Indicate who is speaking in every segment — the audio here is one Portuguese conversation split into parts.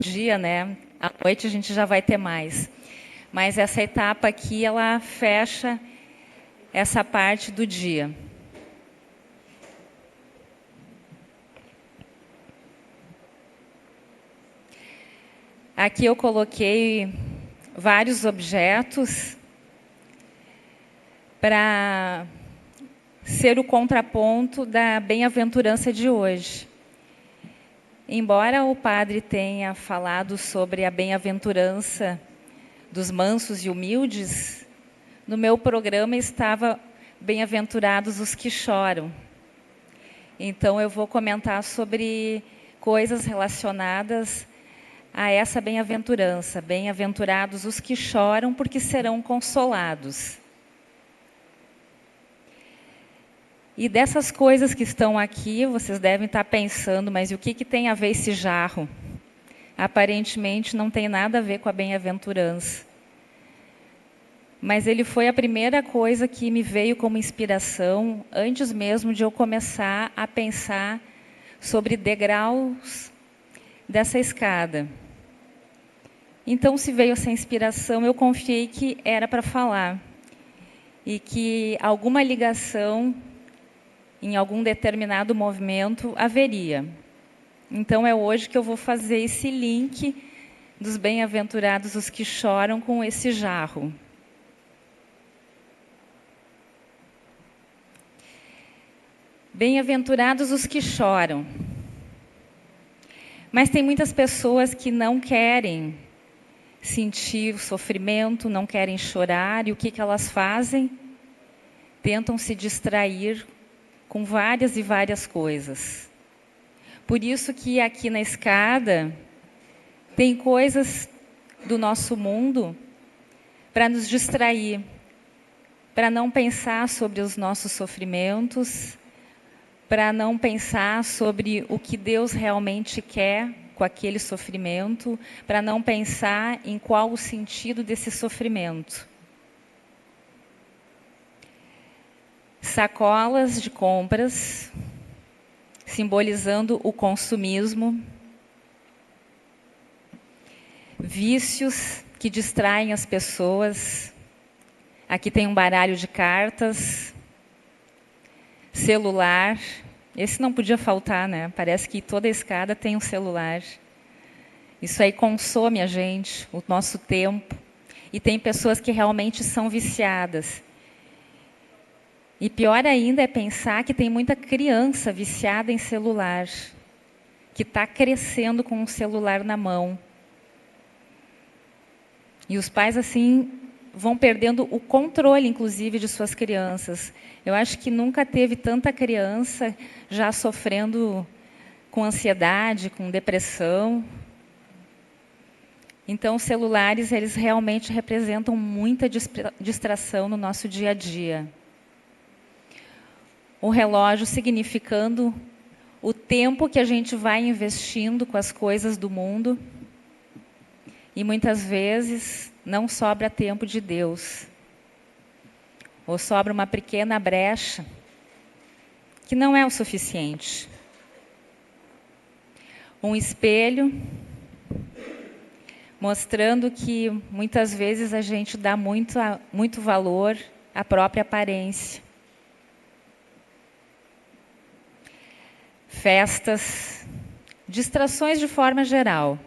Speaker 1: dia, né? À noite a gente já vai ter mais. Mas essa etapa aqui, ela fecha essa parte do dia. Aqui eu coloquei vários objetos para ser o contraponto da bem-aventurança de hoje. Embora o padre tenha falado sobre a bem-aventurança dos mansos e humildes, no meu programa estava bem-aventurados os que choram. Então eu vou comentar sobre coisas relacionadas a essa bem-aventurança. Bem-aventurados os que choram, porque serão consolados. E dessas coisas que estão aqui, vocês devem estar pensando, mas o que tem a ver esse jarro? Aparentemente não tem nada a ver com a bem-aventurança. Mas ele foi a primeira coisa que me veio como inspiração, antes mesmo de eu começar a pensar sobre degraus dessa escada. Então, se veio essa inspiração, eu confiei que era para falar. E que alguma ligação em algum determinado movimento haveria. Então, é hoje que eu vou fazer esse link dos bem-aventurados os que choram com esse jarro. Bem-aventurados os que choram. Mas tem muitas pessoas que não querem sentir o sofrimento, não querem chorar, e o que elas fazem? Tentam se distrair com várias e várias coisas. Por isso que aqui na escada tem coisas do nosso mundo para nos distrair, para não pensar sobre os nossos sofrimentos, para não pensar sobre o que Deus realmente quer com aquele sofrimento, para não pensar em qual o sentido desse sofrimento. Sacolas de compras, simbolizando o consumismo, vícios que distraem as pessoas. Aqui tem um baralho de cartas, celular. Esse não podia faltar, né? Parece que toda escada tem um celular. Isso aí consome a gente, o nosso tempo. E tem pessoas que realmente são viciadas. E pior ainda é pensar que tem muita criança viciada em celular, que está crescendo com um celular na mão. E os pais, assim, vão perdendo o controle, inclusive, de suas crianças. Eu acho que nunca teve tanta criança já sofrendo com ansiedade, com depressão. Então, os celulares, eles realmente representam muita distração no nosso dia a dia. O relógio significando o tempo que a gente vai investindo com as coisas do mundo. E muitas vezes não sobra tempo de Deus. Ou sobra uma pequena brecha, que não é o suficiente. Um espelho, mostrando que muitas vezes a gente dá muito valor à própria aparência. Festas, distrações de forma geral.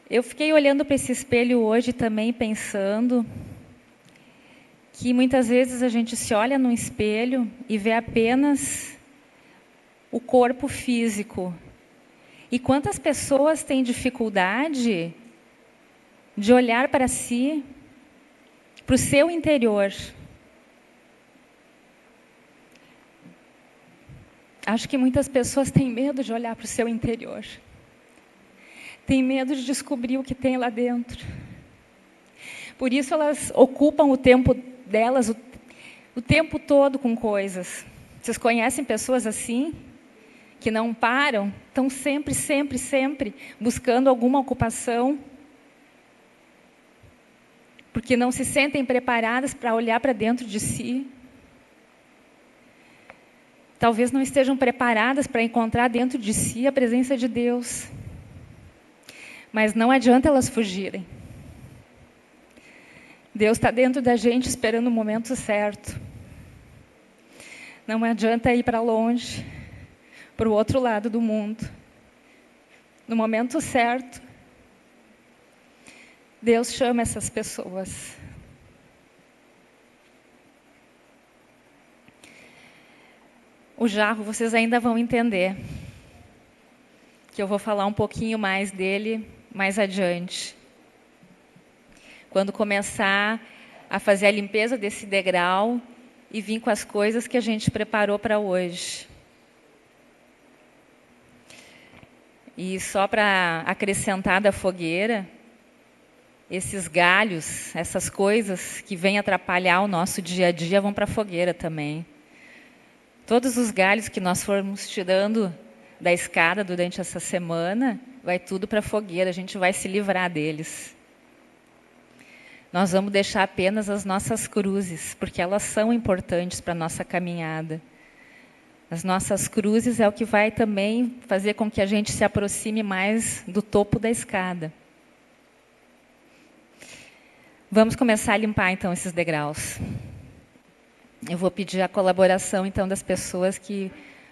Speaker 1: Eu fiquei olhando para esse espelho hoje também pensando que muitas vezes a gente se olha no espelho e vê apenas o corpo físico. E quantas pessoas têm dificuldade de olhar para si, para o seu interior. Acho que muitas pessoas têm medo de olhar para o seu interior. Têm medo de descobrir o que tem lá dentro. Por isso elas ocupam o tempo delas o tempo todo com coisas. Vocês conhecem pessoas assim? Que não param? Estão sempre, sempre, sempre buscando alguma ocupação. Porque não se sentem preparadas para olhar para dentro de si. talvez não estejam preparadas para encontrar dentro de si a presença de Deus. Mas não adianta elas fugirem. Deus está dentro da gente esperando o momento certo. Não adianta ir para longe, para o outro lado do mundo. No momento certo, Deus chama essas pessoas. O jarro, vocês ainda vão entender, que eu vou falar um pouquinho mais dele mais adiante. Quando começar a fazer a limpeza desse degrau e vir com as coisas que a gente preparou para hoje. E só para acrescentar da fogueira, esses galhos, essas coisas que vêm atrapalhar o nosso dia a dia vão para a fogueira também. Todos os galhos que nós formos tirando da escada durante essa semana, vai tudo para a fogueira, a gente vai se livrar deles. Nós vamos deixar apenas as nossas cruzes, porque elas são importantes para a nossa caminhada. As nossas cruzes é o que vai também fazer com que a gente se aproxime mais do topo da escada. Vamos começar a limpar então esses degraus. Eu vou pedir a colaboração então das pessoas que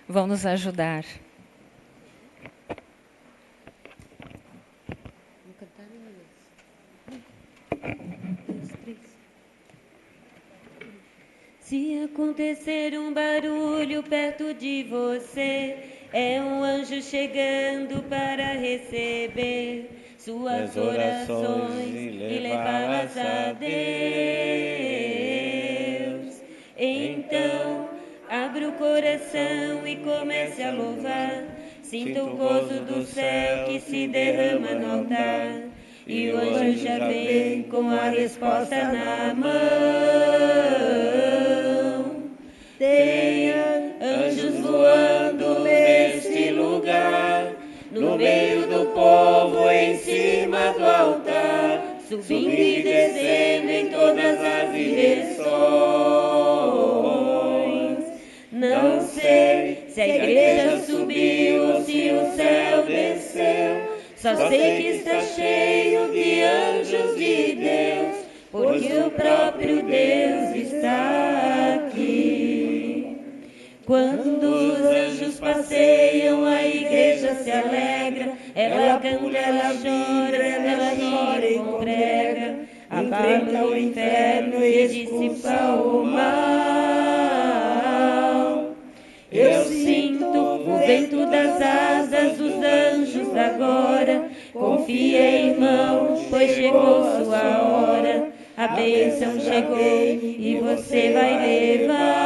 Speaker 1: vão nos ajudar.
Speaker 2: Se acontecer um barulho perto de você, é um anjo chegando para receber suas orações e levá-las a Deus. Então, abra o coração e comece a louvar. Sinta o gozo do céu que se derrama no altar. E o anjo já vem com a resposta na mão. Tenha anjos voando neste lugar, no meio do povo, em cima do altar, subindo e descendo em todas as direções. Não sei se a igreja subiu ou se o céu desceu, só sei que está cheio de anjos de Deus, porque o próprio Deus está aqui. Quando os anjos passeiam, a igreja se alegra, ela canta, ela chora, ela ri e congrega, afasta o inferno e dissipa o mal. Eu sinto o vento das asas dos anjos agora. Confia, irmão, pois chegou sua hora. A bênção chegou e você vai levar.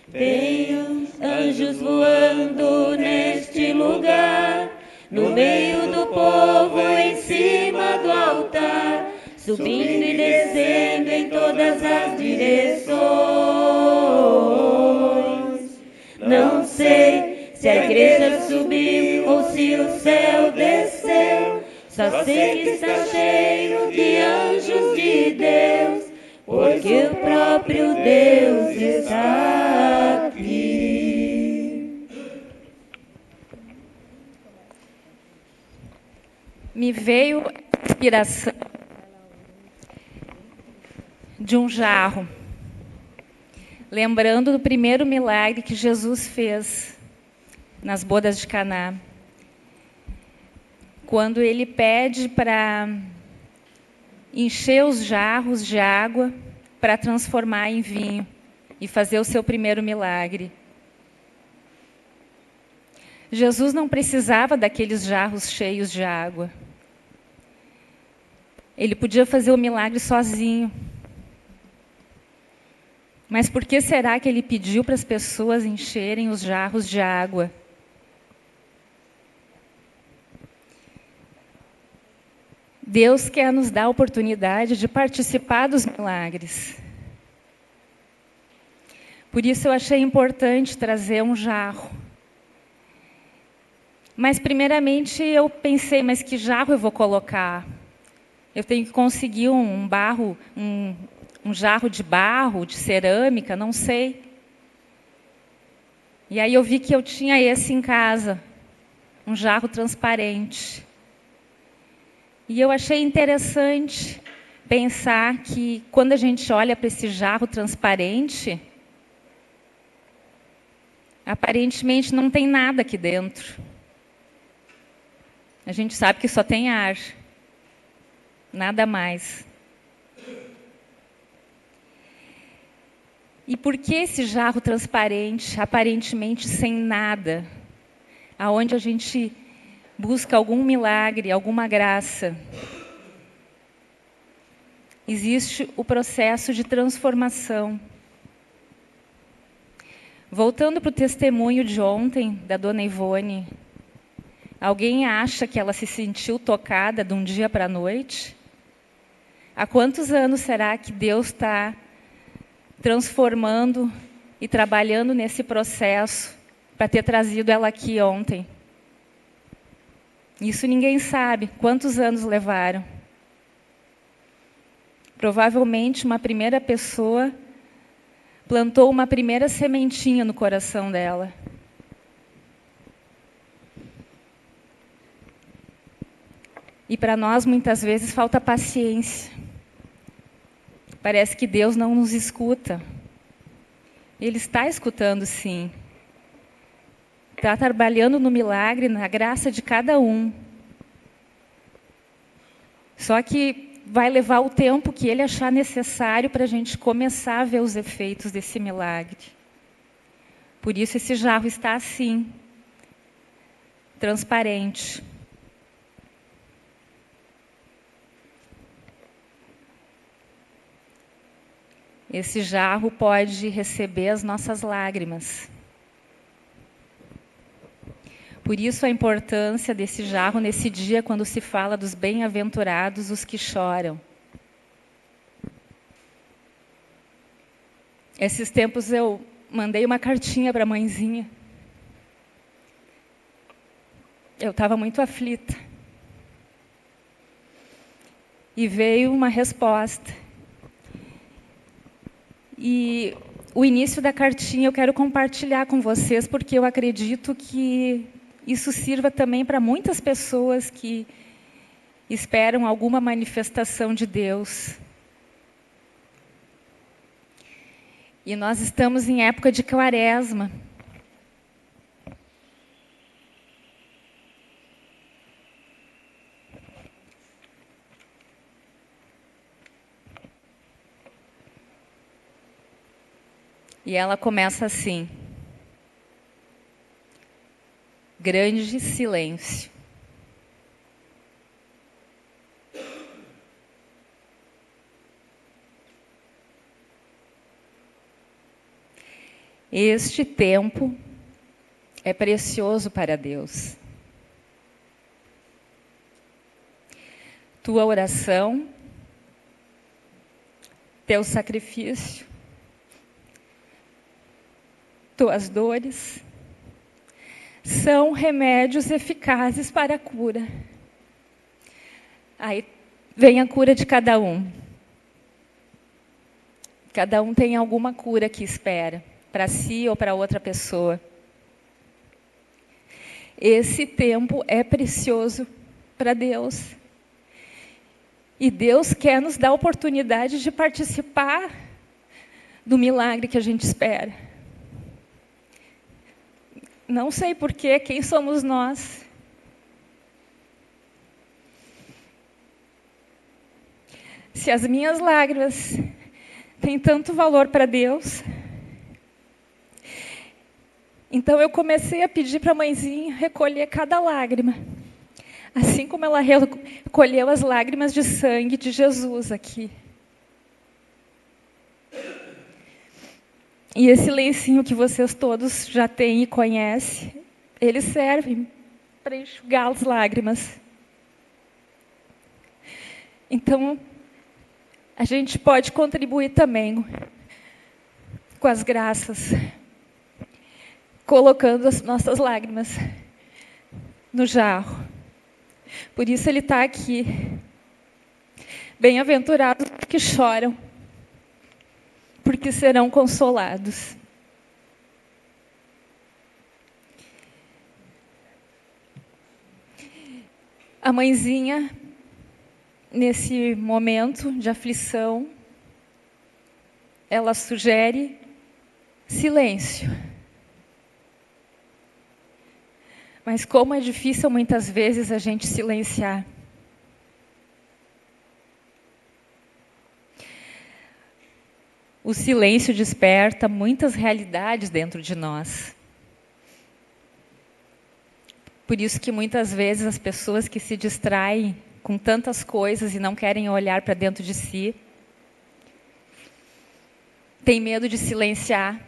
Speaker 2: Tenho anjos voando neste lugar, no meio do povo, em cima do altar, subindo e descendo em todas as direções. Não sei se a igreja subiu ou se o céu desceu, só sei que está cheio de anjos de Deus, porque o próprio Deus está aqui.
Speaker 1: Me veio a inspiração de um jarro, lembrando do primeiro milagre que Jesus fez nas bodas de Caná, quando ele pede para encher os jarros de água para transformar em vinho e fazer o seu primeiro milagre. Jesus não precisava daqueles jarros cheios de água. Ele podia fazer o milagre sozinho. Mas por que será que ele pediu para as pessoas encherem os jarros de água? Deus quer nos dar a oportunidade de participar dos milagres. Por isso eu achei importante trazer um jarro. Mas primeiramente eu pensei, mas que jarro eu vou colocar? Eu tenho que conseguir um um jarro de barro, de cerâmica, não sei. E aí eu vi que eu tinha esse em casa, um jarro transparente. E eu achei interessante pensar que quando a gente olha para esse jarro transparente, aparentemente não tem nada aqui dentro. A gente sabe que só tem ar, nada mais. E por que esse jarro transparente, aparentemente sem nada, aonde a gente busca algum milagre, alguma graça? Existe o processo de transformação. Voltando para o testemunho de ontem, da dona Ivone, alguém acha que ela se sentiu tocada de um dia para a noite? Há quantos anos será que Deus está transformando e trabalhando nesse processo para ter trazido ela aqui ontem? Isso ninguém sabe. Quantos anos levaram? Provavelmente uma primeira pessoa plantou uma primeira sementinha no coração dela. E para nós, muitas vezes, falta paciência. Parece que Deus não nos escuta. Ele está escutando, sim. Está trabalhando no milagre, na graça de cada um. Só que vai levar o tempo que Ele achar necessário para a gente começar a ver os efeitos desse milagre. Por isso esse jarro está assim, transparente. Esse jarro pode receber as nossas lágrimas. Por isso a importância desse jarro nesse dia, quando se fala dos bem-aventurados os que choram. Esses tempos eu mandei uma cartinha para a mãezinha. Eu estava muito aflita. E veio uma resposta. E o início da cartinha eu quero compartilhar com vocês, porque eu acredito que isso sirva também para muitas pessoas que esperam alguma manifestação de Deus. E nós estamos em época de quaresma. E ela começa assim: grande silêncio. Este tempo é precioso para Deus. Tua oração, teu sacrifício, tuas dores são remédios eficazes para a cura. Aí vem a cura de cada um. Cada um tem alguma cura que espera, para si ou para outra pessoa. Esse tempo é precioso para Deus. E Deus quer nos dar a oportunidade de participar do milagre que a gente espera. Não sei porquê, quem somos nós? Se as minhas lágrimas têm tanto valor para Deus, então eu comecei a pedir para a mãezinha recolher cada lágrima, assim como ela recolheu as lágrimas de sangue de Jesus aqui. E esse lencinho que vocês todos já têm e conhecem, ele serve para enxugar as lágrimas. Então, a gente pode contribuir também com as graças, colocando as nossas lágrimas no jarro. Por isso ele está aqui. Bem-aventurados os que choram, porque serão consolados. A mãezinha, nesse momento de aflição, ela sugere silêncio. Mas como é difícil muitas vezes a gente silenciar. O silêncio desperta muitas realidades dentro de nós. Por isso que muitas vezes as pessoas que se distraem com tantas coisas e não querem olhar para dentro de si, têm medo de silenciar,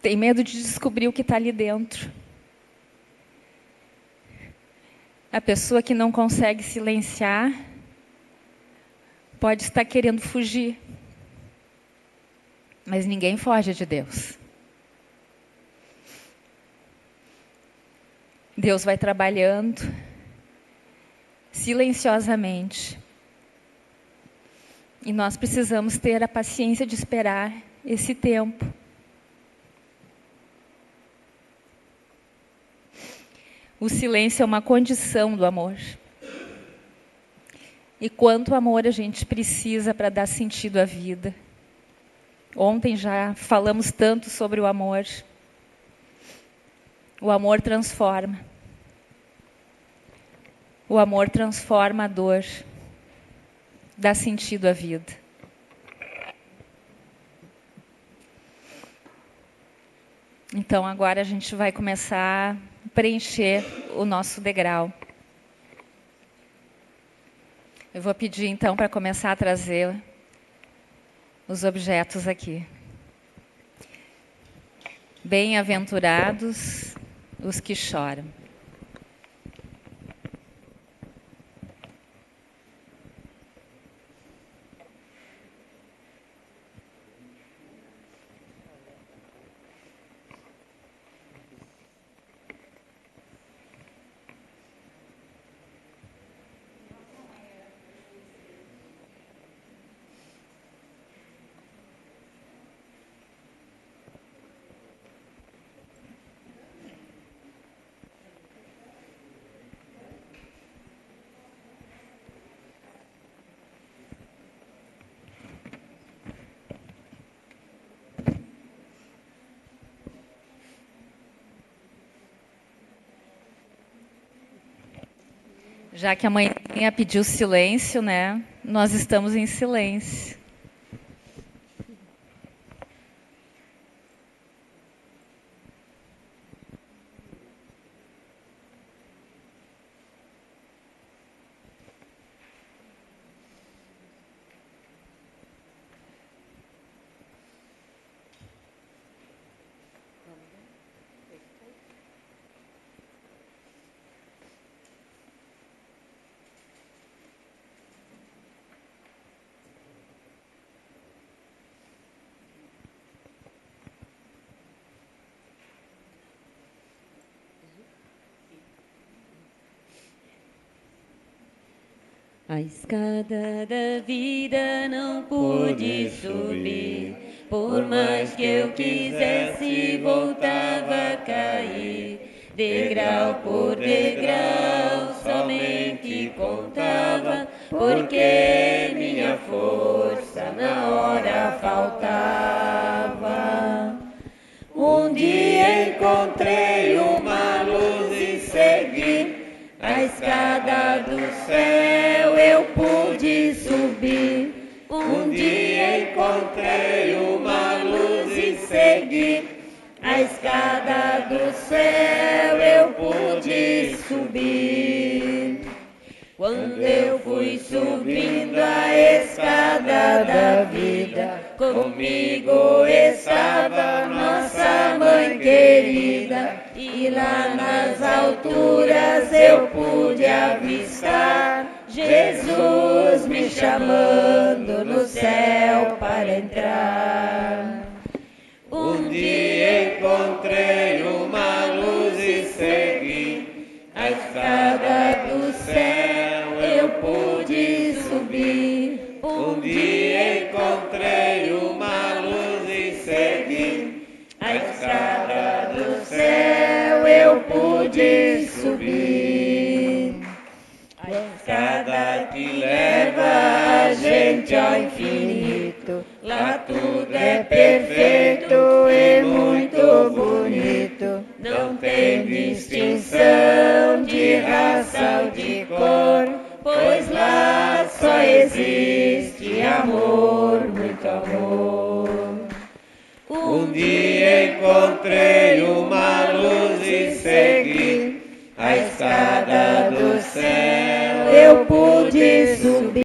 Speaker 1: têm medo de descobrir o que está ali dentro. A pessoa que não consegue silenciar pode estar querendo fugir, mas ninguém foge de Deus. Deus vai trabalhando silenciosamente. E nós precisamos ter a paciência de esperar esse tempo. O silêncio é uma condição do amor. E quanto amor a gente precisa para dar sentido à vida. Ontem já falamos tanto sobre o amor. O amor transforma. O amor transforma a dor, dá sentido à vida. Então agora a gente vai começar a preencher o nosso degrau. Eu vou pedir então para começar a trazer os objetos aqui. Bem-aventurados os que choram. Já que a mãezinha pediu silêncio, né? Nós estamos em silêncio.
Speaker 2: A escada da vida não pude subir, por mais que eu quisesse voltava a cair. Degrau por degrau somente contava, porque minha força na hora faltava. Um dia encontrei uma luz e segui a escada do céu, eu pude subir. Um dia encontrei uma luz e segui a escada do céu, eu pude subir. Quando eu fui subindo a escada da vida, comigo estava nossa mãe querida. E lá nas alturas eu pude avistar Jesus me chamando no céu para entrar. Um dia encontrei uma luz e segui a escada do céu, eu pude subir. Um dia encontrei uma luz e segui, a escada do céu eu pude subir. A escada que leva a gente ao infinito, lá tudo é perfeito e muito bonito. Não tem distinção de raça ou de cor, pois lá só existe amor, muito amor. Um dia encontrei uma luz e segui a escada